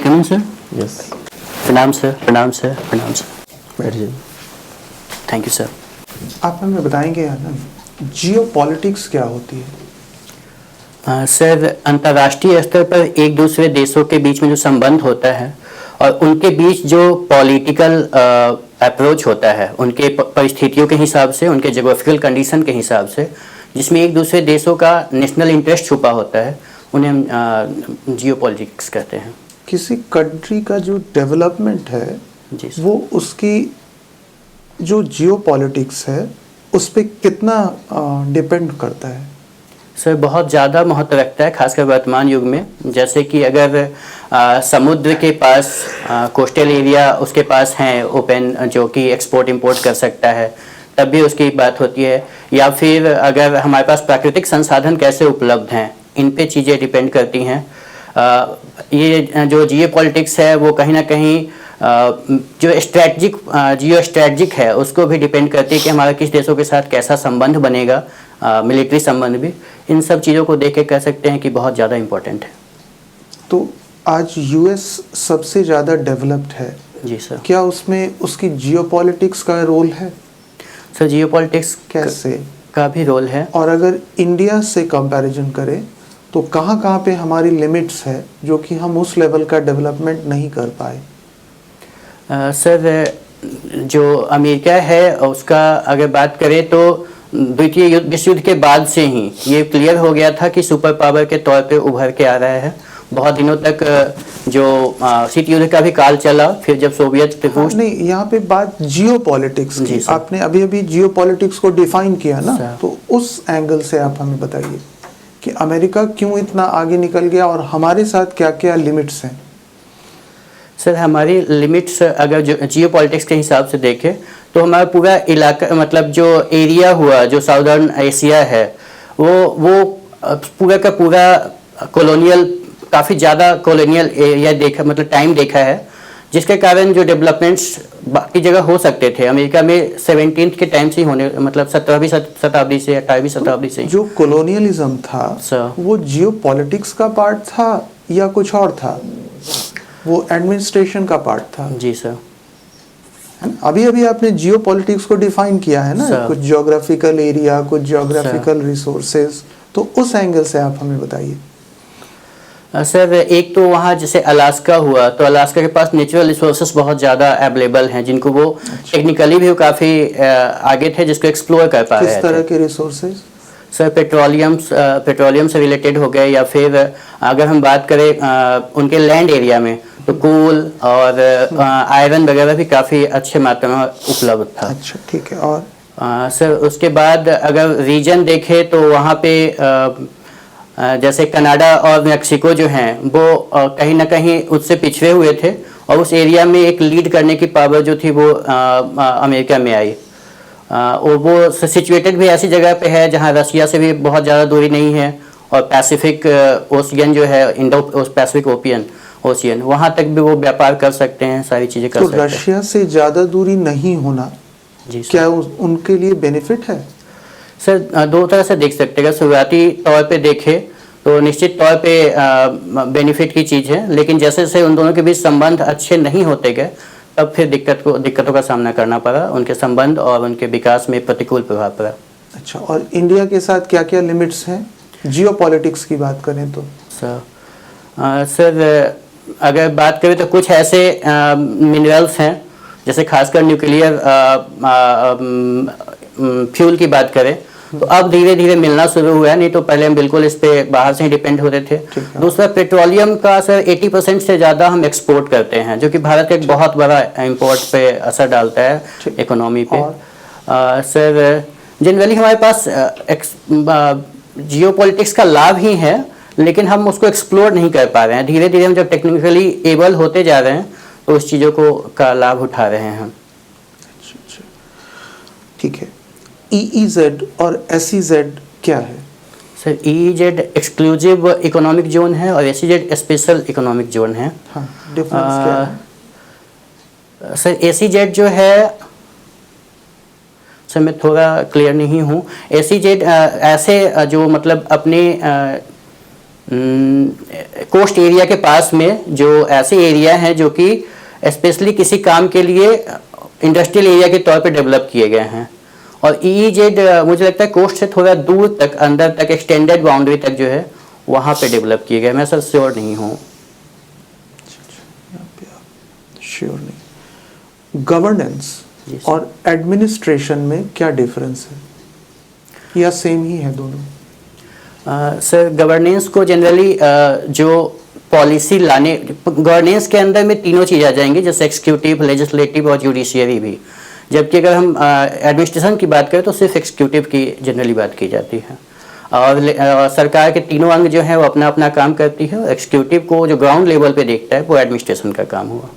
Coming sir? Yes. प्रणाम sir, प्रणाम sir, प्रणाम सर। बैठ जाइए। Thank you sir. आप हमें बताएंगे आनंद, जियो पॉलिटिक्स क्या होती है? सर, अंतर्राष्ट्रीय स्तर पर एक दूसरे देशों के बीच में जो संबंध होता है और उनके बीच जो पॉलिटिकल अप्रोच होता है, उनके परिस्थितियों के हिसाब से, उनके जोग्राफिकल कंडीशन के हिसाब से, जिसमें एक दूसरे देशों का नेशनल इंटरेस्ट छुपा होता है, उन्हें हम जियो पॉलिटिक्स कहते हैं। किसी कंट्री का जो डेवलपमेंट है जी सर। वो उसकी जो जियो पॉलिटिक्स है उस पर कितना डिपेंड करता है? सर, बहुत ज़्यादा महत्व रखता है, खासकर वर्तमान युग में। जैसे कि अगर समुद्र के पास कोस्टल एरिया उसके पास हैं ओपन, जो कि एक्सपोर्ट इंपोर्ट कर सकता है, तब भी उसकी बात होती है। या फिर अगर हमारे पास प्राकृतिक संसाधन कैसे उपलब्ध हैं, इन पे चीज़ें डिपेंड करती हैं। ये जो जियो पॉलिटिक्स है वो कहीं ना कहीं जो जियो स्ट्रैटेजिक है उसको भी डिपेंड करती है कि हमारा किस देशों के साथ कैसा संबंध बनेगा, मिलिट्री संबंध भी। इन सब चीज़ों को देख के कह सकते हैं कि बहुत ज़्यादा इम्पोर्टेंट है। तो आज यूएस सबसे ज़्यादा डेवलप्ड है। जी सर। क्या उसमें उसकी जियो पॉलिटिक्स का रोल है? सर, जियो पॉलिटिक्स कैसे का भी रोल है। और अगर इंडिया से कंपैरिजन करें तो कहाँ कहाँ पे हमारी लिमिट्स है जो कि हम उस लेवल का डेवलपमेंट नहीं कर पाए? सर, जो अमेरिका है उसका अगर बात करें तो द्वितीय विश्व युद्ध के बाद से ही ये क्लियर हो गया था कि सुपर पावर के तौर पे उभर के आ रहा है। बहुत दिनों तक जो शीत युद्ध का भी काल चला, फिर जब सोवियत रूस। नहीं, यहाँ पे बात जियो पॉलिटिक्स की। आपने अभी अभी जियो पॉलिटिक्स को डिफाइन किया ना, तो उस एंगल से आप हमें बताइए कि अमेरिका क्यों इतना आगे निकल गया और हमारे साथ क्या क्या लिमिट्स हैं? सर, हमारी लिमिट्स अगर जो जियो पॉलिटिक्स के हिसाब से देखें तो हमारा पूरा इलाका, मतलब जो एरिया हुआ, जो साउदर्न एशिया है, वो पूरा का पूरा कॉलोनियल, काफ़ी ज़्यादा कॉलोनियल एरिया देखा, मतलब टाइम देखा है, जिसके कारण जो डेवलपमेंट्स बाकी जगह हो सकते थे अमेरिका में 17th के टाइम से ही होने, मतलब 17वीं शताब्दी से 18वीं शताब्दी से। जो कॉलोनियलिज्म था वो जियो पॉलिटिक्स का पार्ट था या कुछ और था? वो एडमिनिस्ट्रेशन का पार्ट था? जी सर। अभी अभी आपने जियो पॉलिटिक्स को डिफाइन किया है ना, कुछ ज्योग्राफिकल एरिया, कुछ ज्योग्राफिकल रिसोर्सेज, तो उस एंगल से आप हमें बताइए। सर, एक तो वहाँ जैसे अलास्का हुआ, तो अलास्का के पास नेचुरल रिसोर्सेज बहुत ज़्यादा अवेलेबल हैं, जिनको वो टेक्निकली भी काफ़ी आगे थे, जिसको एक्सप्लोर कर पा रहे थे। किस तरह के रिसोर्सेज? सर, पेट्रोलियम से रिलेटेड हो गए, या फिर अगर हम बात करें उनके लैंड एरिया में तो कोल और आयरन वगैरह भी काफ़ी अच्छे मात्रा में उपलब्ध था। अच्छा, ठीक है। और सर, उसके बाद अगर रीजन देखें तो वहाँ पे जैसे कनाडा और मैक्सिको जो हैं वो कहीं ना कहीं उससे पिछड़े हुए थे, और उस एरिया में एक लीड करने की पावर जो थी वो अमेरिका में आई। और वो सिचुएटेड भी ऐसी जगह पे है जहाँ रशिया से भी बहुत ज़्यादा दूरी नहीं है, और पैसिफिक ओशियन जो है, इंडो पैसिफिक ओशियन, वहाँ तक भी वो व्यापार कर सकते हैं, सारी चीज़ें कर सकते हैं। रशिया से ज़्यादा दूरी नहीं होना जी क्या उनके लिए बेनिफिट है? सर, दो तरह से देख सकते हैं। शुरुआती तौर पे देखें तो निश्चित तौर पे बेनिफिट की चीज़ है, लेकिन जैसे जैसे उन दोनों के बीच संबंध अच्छे नहीं होते गए, तब फिर दिक्कतों का सामना करना पड़ा, उनके संबंध और उनके विकास में प्रतिकूल प्रभाव पड़ा। अच्छा, और इंडिया के साथ क्या क्या लिमिट्स हैं जियो पॉलिटिक्स की बात करें तो? सर, अगर बात करें तो कुछ ऐसे मिनरल्स हैं, जैसे खासकर न्यूक्लियर फ्यूल की बात करें तो अब धीरे धीरे मिलना शुरू हुआ है, नहीं तो पहले हम बिल्कुल इस पे बाहर से ही डिपेंड होते थे। दूसरा, पेट्रोलियम का सर 80% से ज़्यादा हम एक्सपोर्ट करते हैं, जो कि भारत के एक बहुत बड़ा इंपोर्ट पे असर डालता है इकोनॉमी पे। सर, जनरली हमारे पास जियो पॉलिटिक्स का लाभ ही है, लेकिन हम उसको एक्सप्लोर नहीं कर पा रहे हैं। धीरे धीरे हम जब टेक्निकली एबल होते जा रहे हैं तो उस चीज़ों का लाभ उठा रहे हैं हम। अच्छा, ठीक है। EEZ और SEZ क्या है? Sir, EEZ exclusive economic zone है और SEZ स्पेशल इकोनॉमिक जोन है। हाँ, डिफरेंस क्या है? सर, SEZ जो है, सर मैं थोड़ा क्लियर नहीं हूँ। SEZ ऐसे जो मतलब अपने कोस्ट एरिया के पास में जो ऐसे एरिया हैं जो कि स्पेशली किसी काम के लिए इंडस्ट्रियल एरिया के तौर पे डेवलप किए गए हैं, और EEZ मुझे लगता है कोस्ट से थोड़ा दूर तक, अंदर तक, एक्सटेंडेड बाउंड्री तक जो है वहाँ पे डेवलप किए गए। मैं सर श्योर नहीं हूँ। श्योर नहीं। गवर्नेंस और एडमिनिस्ट्रेशन में क्या डिफरेंस है या सेम ही है दोनों? सर गवर्नेंस को जनरली जो पॉलिसी लाने, गवर्नेंस के अंदर में तीनों चीज़ आ जाएंगी, जैसे एक्सिक्यूटिव, लेजिस्लेटिव और जुडिशियरी भी। जबकि अगर हम एडमिनिस्ट्रेशन की बात करें तो सिर्फ एक्सिक्यूटिव की जनरली बात की जाती है, और सरकार के तीनों अंग जो है वो अपना अपना काम करती है। एक्सिक्यूटिव को जो ग्राउंड लेवल पे देखता है वो एडमिनिस्ट्रेशन का काम हुआ।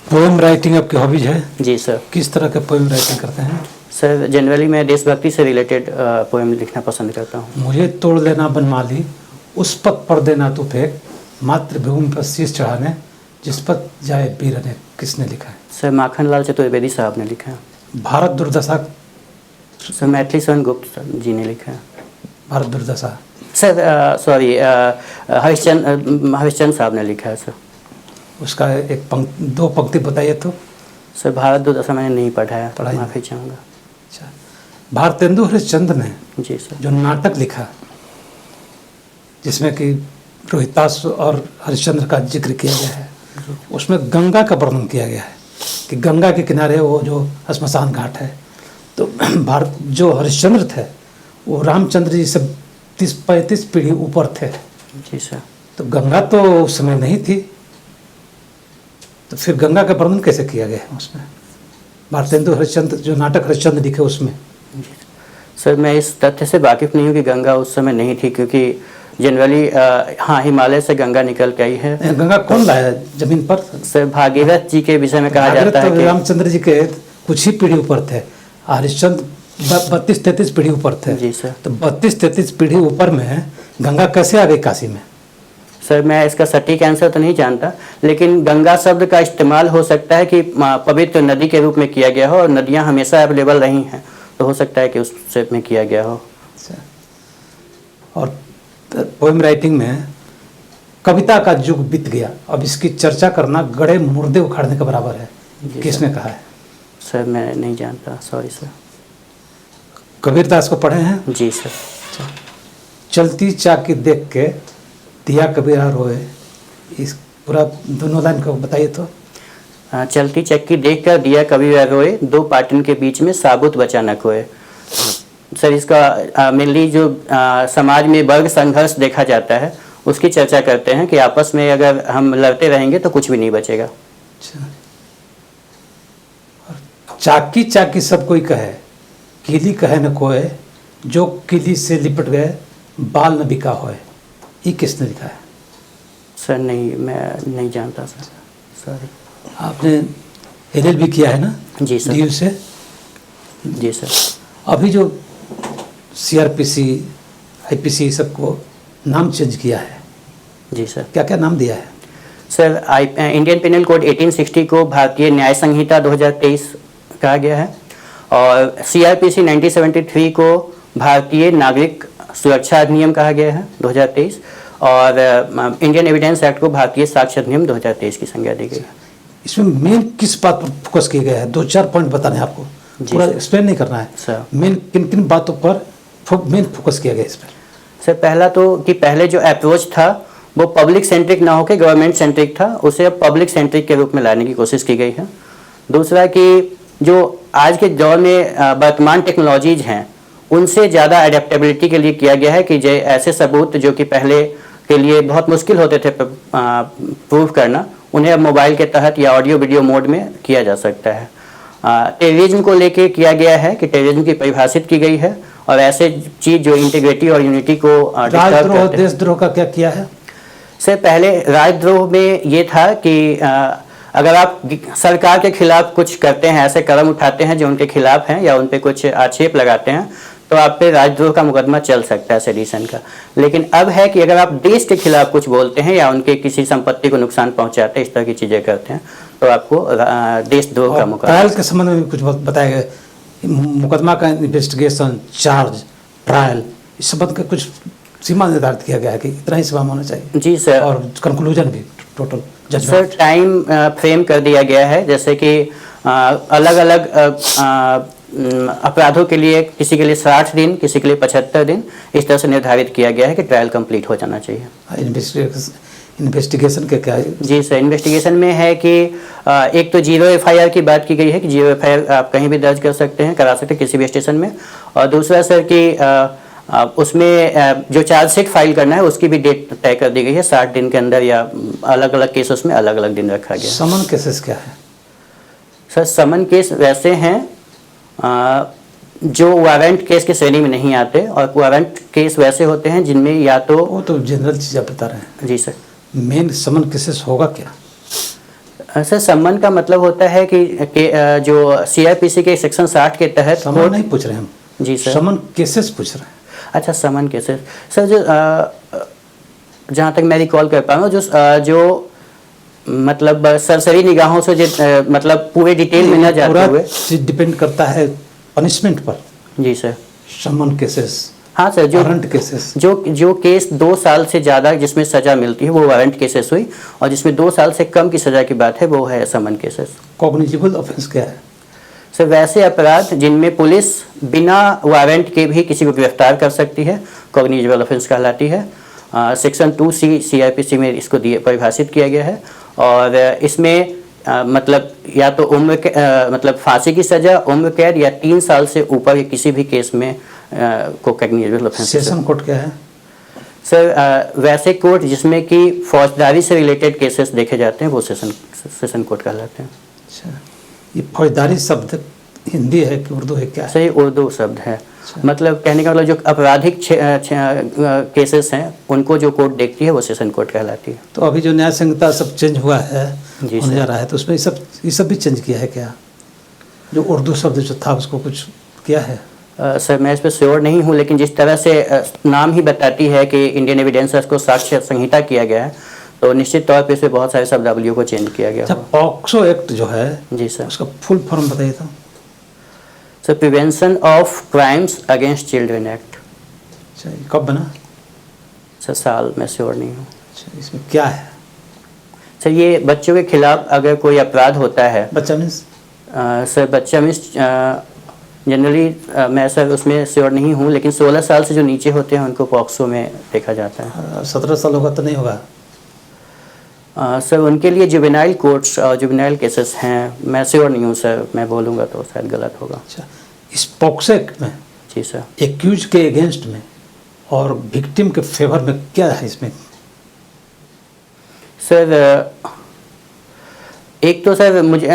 पोएम राइटिंग आपकी हॉबीज है? जी सर। किस तरह के पोएम राइटिंग करते हैं? सर जनरली मैं देशभक्ति से रिलेटेड पोएम लिखना पसंद करता हूँ। मुझे तोड़ देना बनमाली, उस पथ पर देना तू फेंक, मातृभूमि पर शीश चढ़ाने, जिस पथ जाए वीर अनेक, किसने लिखा है? सर माखनलाल चतुर्वेदी साहब ने लिखा है। भारत दुर्दशा? सर मैथिली शरण गुप्त जी ने लिखा है। भारत दुर्दशा सर सॉरी हरिश्चंद्र साहब ने लिखा है सर। उसका एक दो पंक्ति बताइए तो। सर भारत दुर्दशा मैंने नहीं पढ़ा है, पढ़ाई माफी चाहूँगा। अच्छा, भारतेंदु हरिश्चंद्र ने जी सर जो नाटक लिखा जिसमें कि रोहितास और हरिश्चंद्र का जिक्र किया गया है, उसमें गंगा का वर्णन किया गया है कि गंगा के किनारे वो जो श्मशान घाट है। तो भारत जो हरिश्चंद्र थे वो रामचंद्र जी से 30-35 पीढ़ी ऊपर थे। जी सर। तो गंगा तो उस समय नहीं थी, तो फिर गंगा का वर्णन कैसे किया गया है उसमें? भारतेंदु हरिश्चंद्र जो नाटक हरिश्चंद्र लिखे उसमें। सर मैं इस तथ्य से वाकिफ़ नहीं हूँ कि गंगा उस समय नहीं थी, क्योंकि जनरली हाँ हिमालय से गंगा निकल के आई है। गंगा कौन लाया जमीन पर? सर भागीरथ जी के विषय में कहा जाता है तो कि रामचंद्र जी के कुछ ही पीढ़ी ऊपर थे, हरिश्चंद्र 32-33 पीढ़ी ऊपर थे। जी सर। तो 32-33 पीढ़ी ऊपर में गंगा कैसे आ गई काशी में? सर मैं इसका सटीक आंसर तो नहीं जानता, लेकिन गंगा शब्द का इस्तेमाल हो सकता है कि पवित्र नदी के रूप में किया गया हो, और नदियाँ हमेशा अवेलेबल रही हैं, तो हो सकता है कि उस शेप में किया गया हो। और पोएम राइटिंग में कविता का युग बीत गया, अब इसकी चर्चा करना गड़े मुर्दे उखाड़ने के बराबर है, किसने कहा है? सर मैं नहीं जानता, सॉरी सर। कबीरदास को पढ़े हैं? जी सर। चलती चाकी देख के दिया कबीरा रोए, इस पूरा दोनों लाइन को बताइए तो। चलती चक्की देख कर दिया कबीरा रोए, दो पाटन के बीच में साबुत बचा न खोए। सर इसका मेनली जो समाज में वर्ग संघर्ष देखा जाता है उसकी चर्चा करते हैं कि आपस में अगर हम लड़ते रहेंगे तो कुछ भी नहीं बचेगा। चाकी चाकी सब कोई कहे, किली कहे न कोय, जो किली से लिपट गए बाल न बिका होए, ये किसने लिखा है? सर नहीं, मैं नहीं जानता सर, सॉरी। आपने LLB किया है ना? जी सर। DU से? जी सर। अभी जो CRPC, IPC सबको नाम चेंज किया है। जी सर। क्या क्या नाम दिया है? सर इंडियन पिनल कोड 1860 को भारतीय न्याय संहिता 2023 कहा गया है, और CRPC 1973 को भारतीय नागरिक सुरक्षा अधिनियम कहा गया है 2023, और इंडियन एविडेंस एक्ट को भारतीय साक्ष्य अधिनियम 2023 की संज्ञा दी गई है। इसमें मेन किस बात पर फोकस किया गया है? 2-4 पॉइंट बताने हैं आपको, पूरा एक्सप्लेन नहीं करना है सर। मेन किन किन बातों पर मेन फोकस किया गया इस पर? सर पहला तो कि पहले जो अप्रोच था वो पब्लिक सेंट्रिक ना होकर गवर्नमेंट सेंट्रिक था, उसे अब पब्लिक सेंट्रिक के रूप में लाने की कोशिश की गई है। दूसरा कि जो आज के दौर में वर्तमान टेक्नोलॉजीज हैं उनसे ज़्यादा एडेप्टेबिलिटी के लिए किया गया है कि ऐसे सबूत जो कि पहले के लिए बहुत मुश्किल होते थे प्रूव करना, उन्हें अब मोबाइल के तहत या ऑडियो वीडियो मोड में किया जा सकता है। टेररिज्म को लेके किया गया है कि टेररिज्म की परिभाषित की गई है, और ऐसे चीज़ जो इंटीग्रिटी और यूनिटी को राजद्रोह देशद्रोह का क्या किया है? सर पहले राजद्रोह में ये था कि अगर आप सरकार के खिलाफ कुछ करते हैं, ऐसे कदम उठाते हैं जो उनके खिलाफ हैं या उन पे कुछ आक्षेप लगाते हैं, तो आप पे राजद्रोह का मुकदमा चल सकता है सेडिशन का। लेकिन अब है कि अगर आप देश के खिलाफ कुछ बोलते हैं या उनके किसी संपत्ति को नुकसान पहुंचाते हैं, इस तरह की चीज़ें करते हैं, तो आपको देशद्रोह का मुकदमा। ट्रायल के संबंध में कुछ बताया गया, मुकदमा का इन्वेस्टिगेशन, चार्ज, ट्रायल, इस संबंध का कुछ सीमा निर्धारित किया गया है कि इतना ही सीमा होना चाहिए? जी सर। और कंक्लूजन भी total sir judgement? Time frame कर दिया गया है, जैसे कि अलग अलग अपराधों के लिए, किसी के लिए 60 दिन, किसी के लिए 75 दिन, इस तरह से निर्धारित किया गया है कि ट्रायल कंप्लीट हो जाना चाहिए। इन्वेस्टिगेशन के क्या है? जी सर, इन्वेस्टिगेशन में है कि एक तो 0 FIR की बात की गई है कि 0 FIR आप कहीं भी दर्ज कर सकते हैं, करा सकते हैं किसी भी स्टेशन में। और दूसरा सर कि उसमें जो चार्जशीट फाइल करना है उसकी भी डेट तय कर दी गई है, 60 दिन के अंदर, या अलग अलग केस उसमें अलग अलग दिन रखा गया है। समन केसेस क्या है? सर समन केस वैसे हैं जो वारंट केस की श्रेणी में नहीं आते, और वारंट केस वैसे होते हैं जिनमें या तो वो तो जनरल चीज़ आप बता रहे हैं। जी सर। मेन समन केसेस होगा क्या? सर सम्मन का मतलब होता है कि जो CRPC के सेक्शन 60 के तहत समन नहीं पूछ रहे हम। जी सर। समन केसेस पूछ रहे हैं। अच्छा, समन केसेस सर, जो जहाँ तक मैं रिकॉल कर पा रहा हूँ, जो मतलब सरसरी निगाहों से जो मतलब पूरे डिटेल में न जाते हुए, चीज डिपेंड करता है पनिशमेंट पर। जी सर। समन केसेस, हाँ सर, जो वारंट केसेस, जो केस 2 साल से ज़्यादा जिसमें सज़ा मिलती है वो वारंट केसेस हुई, और जिसमें 2 साल से कम की सज़ा की बात है वो है समन केसेस। कॉग्निजिबल ऑफेंस क्या है? सर वैसे अपराध जिनमें पुलिस बिना वारंट के भी किसी को गिरफ्तार कर सकती है, कॉग्निजिबल ऑफेंस कहलाती है। सेक्शन 2C CRPC में इसको परिभाषित किया गया है, और इसमें मतलब या तो मतलब फांसी की सज़ा, उम्र कैद, या 3 साल से ऊपर के किसी भी केस में को कॉग्निजिबल ऑफेंस। सेशन कोर्ट क्या है? सर वैसे कोर्ट जिसमें कि फौजदारी से रिलेटेड केसेस देखे जाते हैं वो सेशन कोर्ट कहलाते हैं। अच्छा, ये फौजदारी शब्द हिंदी है कि उर्दू है, क्या है? सही उर्दू शब्द है। मतलब कहने का मतलब जो आपराधिक केसेस हैं उनको जो कोर्ट देखती है वो सेशन कोर्ट कहलाती है। तो अभी जो न्याय संहिता सब चेंज हुआ है, जी होने जा रहा है, तो उसमें ये सब भी चेंज किया है क्या? जो उर्दू शब्द जो था उसको कुछ किया है? सर मैं इस पर श्योर नहीं हूँ, लेकिन जिस तरह से नाम ही बताती है कि इंडियन एविडेंस को साक्ष्य संहिता किया गया है, तो निश्चित तौर पे इस पर बहुत सारे शब्दावलियों को चेंज किया गया। अच्छा, पॉक्सो एक्ट जो है, जी सर, उसका फुल फॉर्म बताइए तो। Sir prevention of crimes against children act. अच्छा, ये कब बना? सर साल मैं श्योर नहीं हूँ। अच्छा, इसमें क्या है? सर ये बच्चों के खिलाफ अगर कोई अपराध होता है, बच्चा मीन्स? सर बच्चा मीन्स जनरली मैं सर उसमें श्योर नहीं हूँ, लेकिन 16 साल से जो नीचे होते हैं उनको पॉक्सो में देखा जाता है। 17 साल होगा तो नहीं होगा? सर उनके लिए जुवेनाइल कोर्ट्स और जुवेनाइल केसेस हैं, मैं श्योर नहीं हूँ सर, मैं बोलूँगा तो शायद गलत होगा। अच्छा, इस पॉक्सो एक्ट में जी सर, एक्यूज के अगेंस्ट में और विक्टिम के फेवर में क्या है इसमें? सर एक तो सर मुझे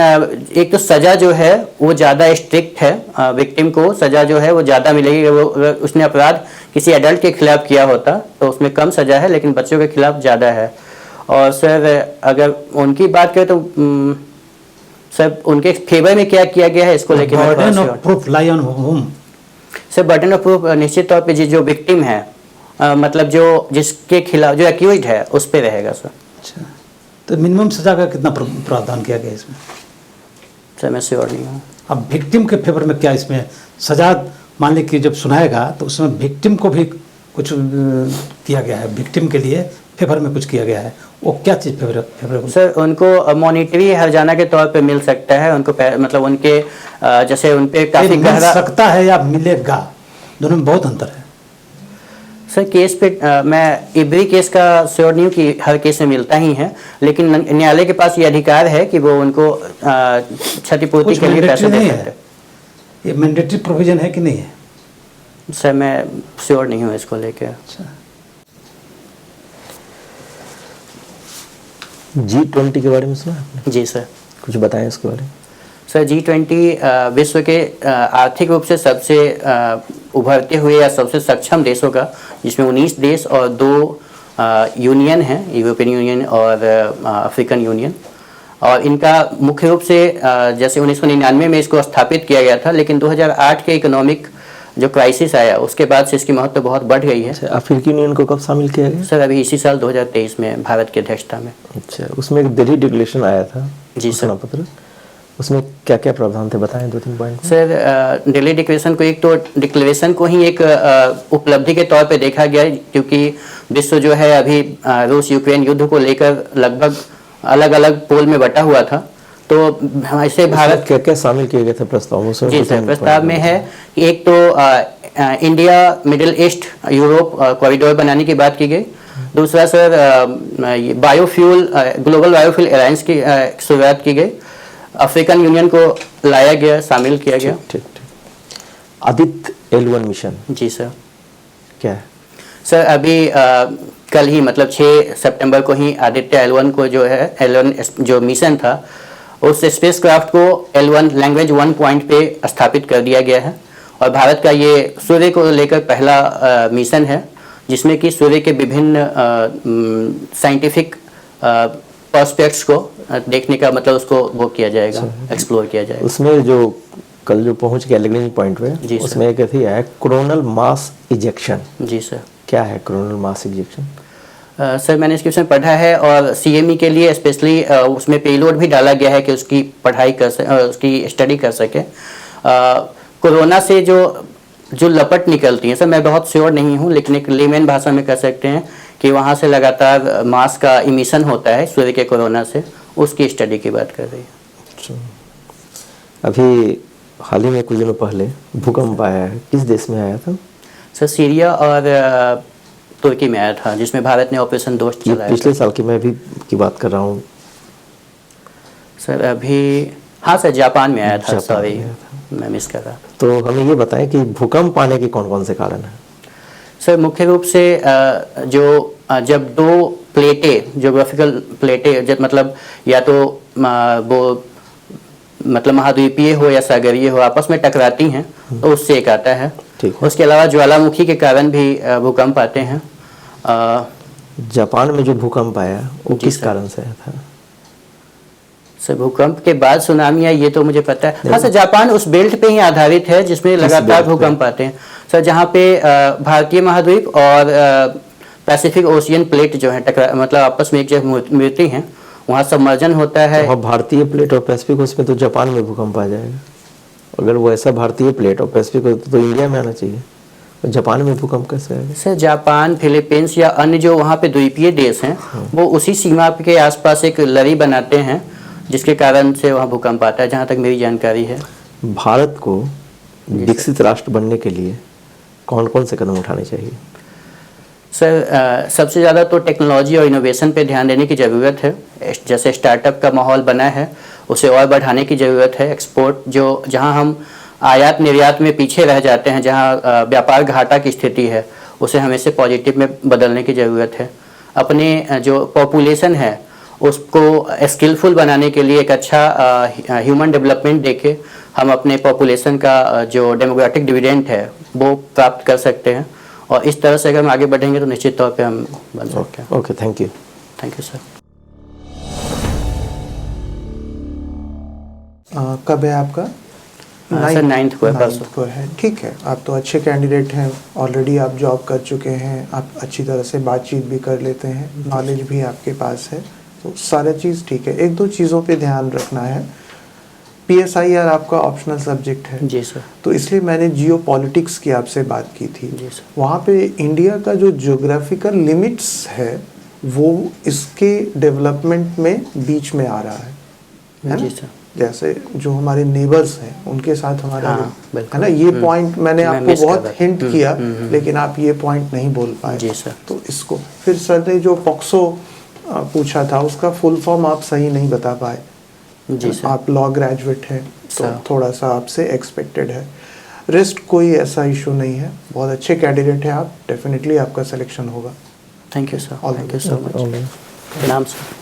एक तो सज़ा जो है वो ज़्यादा स्ट्रिक्ट है, विक्टिम को सज़ा जो है वो ज़्यादा मिलेगी। वो उसने अपराध किसी एडल्ट के खिलाफ किया होता तो उसमें कम सज़ा है, लेकिन बच्चों के खिलाफ ज़्यादा है। और सर अगर उनकी बात करें तो सर उनके फेवर में क्या किया गया है इसको लेकर burden of proof lie on home? Sir burden of proof निश्चित तौर पे जो विक्टिम है, मतलब जो जिसके खिलाफ जो एक्यूज्ड है उस पे रहेगा सर। अच्छा, तो मिनिमम सजा का कितना प्रावधान किया गया इसमें? सर मैं श्योर नहीं हूँ। अब विक्टिम के फेवर में क्या इसमें सजा, मान ली कि जब सुनाएगा तो उसमें विक्टिम को भी कुछ किया गया है, विक्टिम के लिए फेवर में कुछ किया गया है, वो क्या चीज़ फेवरेबल? सर उनको मॉनिटरी हर्जाना के तौर पे मिल सकता है, उनको मतलब उनके जैसे उन पे काफ़ी मिल सकता है या मिलेगा, दोनों में बहुत अंतर है। सर केस पे मैं एवरी केस का श्योर नहीं हूँ कि हर केस में मिलता ही है, लेकिन न्यायालय के पास ये अधिकार है कि वो उनको क्षतिपूर्ति के लिए पैसे दे सकते हैं। ये मैंडेटरी प्रोविजन है कि नहीं है? सर मैं श्योर नहीं हूँ इसको लेके। अच्छा, G20 के बारे में सुना आपने? जी सर, कुछ बताएं इसके बारे में। सर G20 विश्व के आर्थिक रूप से सबसे उभरते हुए या सबसे सक्षम देशों का, जिसमें 19 देश और 2 यूनियन हैं, यूरोपियन यूनियन और अफ्रीकन यूनियन। और इनका मुख्य रूप से जैसे 1999 में इसको स्थापित किया गया था, लेकिन 2008 के इकोनॉमिक जो क्राइसिस आया उसके बाद से इसकी महत्व बहुत बढ़ गई है। अफ्रीकी यूनियन को कब शामिल किया गया? सर अभी इसी साल 2023 में भारत की अध्यक्षता में। अच्छा, उसमें एक दिल्ली डिक्लेरेशन आया था, जी सर। पत्र, उसमें क्या क्या प्रावधान थे, बताएं 2-3 पॉइंट। सर दिल्ली डिक्लेरेशन को एक तो डिक्लेरेशन को ही एक उपलब्धि के तौर पे देखा गया है, क्योंकि विश्व जो है अभी रूस यूक्रेन युद्ध को लेकर लगभग अलग अलग पोल में बटा हुआ था। तो ऐसे भारत क्या क्या शामिल किए गए थे प्रस्ताव में? जी सर, प्रस्ताव में है कि एक तो India middle east Europe corridor बनाने की बात की गई। दूसरा sir biofuel global biofuel alliance की शुरुआत की गई। अफ्रीकन यूनियन को लाया गया, शामिल किया गया। ठीक ठीक। आदित्य L1 मिशन जी सर। क्या है सर अभी कल ही मतलब 6 सितंबर को ही आदित्य L1 को जो है L1 जो मिशन था उस स्पेसक्राफ्ट को L1 लैंग्वेज 1 पॉइंट पे स्थापित कर दिया गया है। और भारत का ये सूर्य को लेकर पहला मिशन है जिसमें कि सूर्य के विभिन्न साइंटिफिक पर्सपेक्ट्स को देखने का मतलब उसको वो किया जाएगा, एक्सप्लोर किया जाएगा। उसमें जो कल जो पहुंच गया लैंग्वेज पॉइंट पे, जी सर। उसमें एक थी है कोरोनल मास इजेक्शन। जी सर। क्या है कोरोनल मास इजेक्शन? सर मैंने इसके विषय में पढ़ा है और CME के लिए स्पेशली उसमें पेलोड भी डाला गया है कि उसकी पढ़ाई उसकी स्टडी कर सके। कोरोना से जो लपट निकलती है सर, मैं बहुत श्योर नहीं हूँ लेकिन एक लेमन भाषा में कह सकते हैं कि वहाँ से लगातार मास का इमिशन होता है सूर्य के कोरोना से, उसकी स्टडी की बात कर रही है। अभी हाल ही में कुछ दिनों पहले भूकंप आया है, किस देश में आया था? सर सीरिया और तुर्की में आया था, जिसमें भारत ने ऑपरेशन दोस्त चलाया। पिछले साल की मैं अभी की बात कर रहा हूँ सर। अभी हाँ सर जापान में आया था, सॉरी मैं मिस कर रहा था। तो हमें ये बताएं कि भूकंप आने के कौन कौन से कारण हैं? सर मुख्य रूप से जब दो प्लेटें ज्योग्राफिकल प्लेटें जब मतलब या तो वो मतलब महाद्वीपीय हो या सागरीय हो आपस में टकराती हैं तो उससे एक आता है। उसके अलावा ज्वालामुखी के कारण भी भूकंप आते हैं। जापान में जो भूकंप आया वो किस कारण से आया था? सर भूकंप के बाद सुनामी आई ये तो मुझे पता है। हाँ सर, जापान उस बेल्ट पे ही आधारित है जिसमें लगातार भूकंप आते हैं सर, जहाँ पे भारतीय महाद्वीप और पैसिफिक ओशियन प्लेट जो है टकरा मतलब आपस में एक जगह मिलती हैं, वहाँ सबमर्जन होता है। तो भारतीय प्लेट और पैसिफिक उसमें तो जापान में भूकंप आ जाएगा। अगर वो ऐसा भारतीय प्लेट और पैसिफिक हो तो इंडिया में आना चाहिए, तो जापान में भूकंप कैसे आएगा? सर जापान, फिलीपींस या अन्य जो वहाँ पे द्वीपीय देश हैं वो उसी सीमा के आसपास एक लड़ी बनाते हैं जिसके कारण से वहाँ भूकंप आता है, जहाँ तक मेरी जानकारी है। भारत को विकसित राष्ट्र बनने के लिए कौन कौन से कदम उठाने चाहिए? सर सबसे ज़्यादा तो टेक्नोलॉजी और इनोवेशन पे ध्यान देने की ज़रूरत है। जैसे स्टार्टअप का माहौल बना है उसे और बढ़ाने की ज़रूरत है। एक्सपोर्ट जो जहां हम आयात निर्यात में पीछे रह जाते हैं, जहां व्यापार घाटा की स्थिति है, उसे हमें से पॉजिटिव में बदलने की ज़रूरत है। अपने जो पॉपुलेशन है उसको स्किलफुल बनाने के लिए एक अच्छा ह्यूमन डेवलपमेंट देके हम अपने पॉपुलेशन का जो डेमोग्राफिक डिविडेंड है वो प्राप्त कर सकते हैं। और इस तरह से अगर हम आगे बढ़ेंगे तो निश्चित तौर पे हम बन सकते हैं। Okay, thank you. Thank you sir. कब है आपका? सर 9th को है। ठीक है, आप तो अच्छे कैंडिडेट हैं, ऑलरेडी आप जॉब कर चुके हैं, आप अच्छी तरह से बातचीत भी कर लेते हैं, नॉलेज भी आपके पास है, तो सारा चीज़ ठीक है। एक दो चीज़ों पे ध्यान रखना है। PSIR आपका ऑप्शनल सब्जेक्ट है। जी सर। तो इसलिए मैंने जियो पॉलिटिक्स की आपसे बात की थी। जी सर। वहाँ पे इंडिया का जो ज्योग्राफिकल लिमिट्स है वो इसके डेवलपमेंट में बीच में आ रहा है जी सर। जैसे जो हमारे नेबर्स हैं उनके साथ हमारा है ना, ये पॉइंट मैंने आपको बहुत हिंट किया लेकिन आप ये पॉइंट नहीं बोल पाए। जी सर। तो इसको फिर सर ने जो पॉक्सो पूछा था उसका फुल फॉर्म आप सही नहीं बता पाए। जी सर। आप लॉ ग्रेजुएट हैं तो थोड़ा सा आपसे एक्सपेक्टेड है। रेस्ट कोई ऐसा इशू नहीं है, बहुत अच्छे कैंडिडेट हैं आप, डेफिनेटली आपका सिलेक्शन होगा। Thank you sir. Thank you so much. प्रणाम सर।